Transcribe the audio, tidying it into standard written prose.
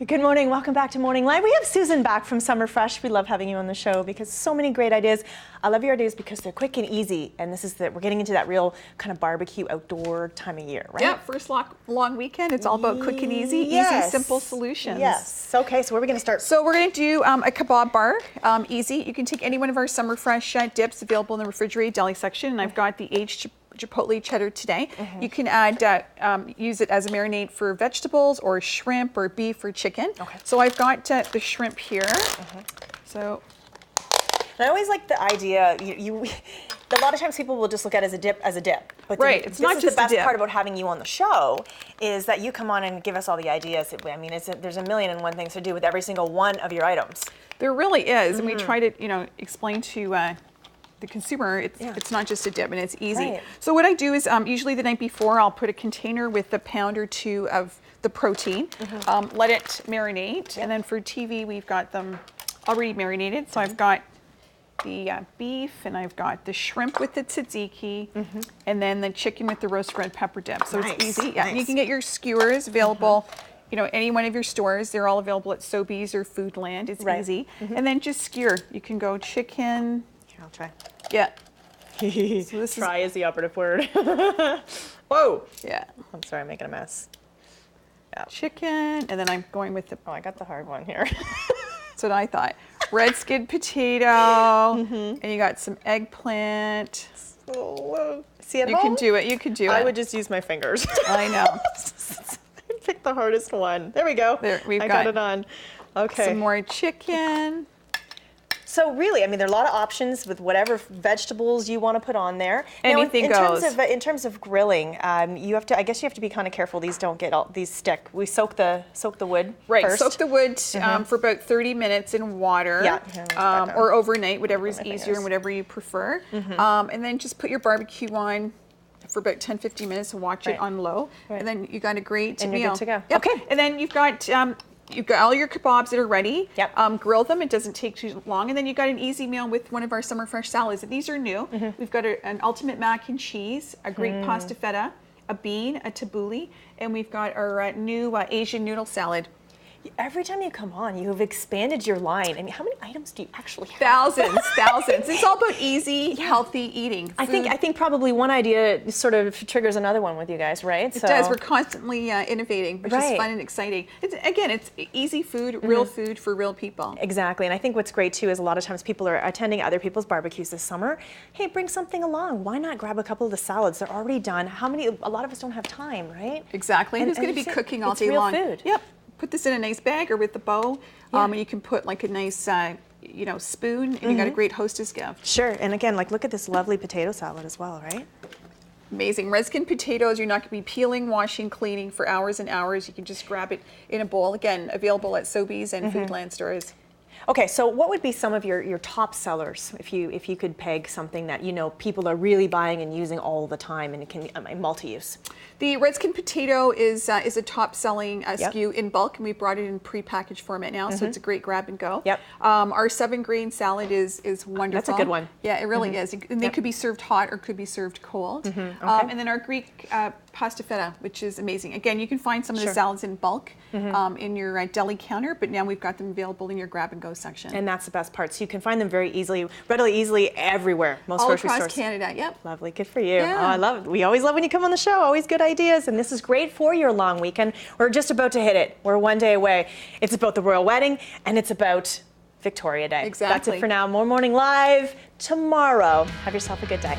Good morning. Welcome back to Morning Live. We have Susan back from Summer Fresh. We love having you on the show because so many great ideas. I love your ideas because they're quick and easy, and this is we're getting into that real kind of barbecue outdoor time of year, right? Yeah, first long weekend. It's all about quick and easy, easy, simple solutions. Yes. Okay, so where are we going to start? So we're going to do a kebab bar, easy. You can take any one of our Summer Fresh dips available in the refrigerated deli section, and I've got the aged chipotle cheddar today. You can add, use it as a marinade for vegetables or shrimp or beef or chicken. Okay. So I've got the shrimp here. So. And I always like the idea, a lot of times people will just look at it as a dip. But right, it's not just the best a dip. part about having you on the show is that you come on and give us all the ideas. I mean, there's a million and one things to do with every single one of your items. There really is, and we try to, explain to the consumer, it's not just a dip and it's easy. Right. So what I do is usually the night before I'll put a container with a pound or two of the protein, let it marinate, and then for TV we've got them already marinated. So I've got the beef and I've got the shrimp with the tzatziki, and then the chicken with the roast red pepper dip. So it's easy. Yeah, and you can get your skewers available. Any one of your stores, they're all available at Sobeys or Foodland. It's easy. And then just skewer. You can go chicken. I'll try. Yeah. So this try is the operative word. Whoa. Yeah. I'm sorry, I'm making a mess. Yeah. Chicken, and then I'm going with the. Oh, I got the hard one here. That's what I thought. Red skinned potato, and you got some eggplant. See at home? You can do it. You can do it. I would just use my fingers. I know. Pick the hardest one. There we go. There, I got it on. Okay. Some more chicken. So really, I mean, there are a lot of options with whatever vegetables you want to put on there. Anything goes. In terms of grilling, you have to. I guess you have to be kind of careful. These don't get these stick. We soak the wood. Right. First. Soak the wood for about 30 minutes in water. Yeah. Or overnight, whatever is easier and whatever you prefer. And then just put your barbecue on for about 10-15 minutes and watch it on low. And then you got a great meal. And you're good to go. Yep. Okay. And then you've got all your kebabs that are ready. Yep. Grill them. It doesn't take too long. And then you've got an easy meal with one of our Summer Fresh salads. And these are new. We've got an ultimate mac and cheese, a Greek pasta feta, a bean, a tabbouleh, and we've got our new Asian noodle salad. Every time you come on, you have expanded your line. I mean, how many items do you actually have? Thousands. It's all about easy, healthy eating. I think probably one idea sort of triggers another one with you guys, right? It does. We're constantly innovating, which is fun and exciting. It's easy food, real food for real people. Exactly. And I think what's great too is a lot of times people are attending other people's barbecues this summer. Hey, bring something along. Why not grab a couple of the salads? They're already done. A lot of us don't have time, right? Exactly. And who's going to be cooking all day long? It's real food. Yep. Put this in a nice bag or with a bow, and you can put like a nice, spoon, and you got a great hostess gift. Sure, and again, look at this lovely potato salad as well, right? Amazing. Red skin potatoes, you're not going to be peeling, washing, cleaning for hours and hours. You can just grab it in a bowl. Again, available at Sobeys and Foodland stores. Okay, so what would be some of your top sellers if you could peg something that people are really buying and using all the time and it can multi-use? The red skin potato is a top selling SKU in bulk, and we brought it in pre-packaged format now, so it's a great grab and go. Yep. Our 7-grain salad is wonderful. That's a good one. Yeah, it really is. And they could be served hot or could be served cold. Okay. And then our Greek pasta feta, which is amazing. Again, you can find some of the salads in bulk in your deli counter, but now we've got them available in your grab and go section. And that's the best part. So you can find them readily easily everywhere. Most all grocery across stores. Canada. Yep. Lovely. Good for you. Yeah. Oh, I love it. We always love when you come on the show. Always good ideas. And this is great for your long weekend. We're just about to hit it. We're one day away. It's about the royal wedding and it's about Victoria Day. Exactly. That's it for now. More Morning Live tomorrow. Have yourself a good day.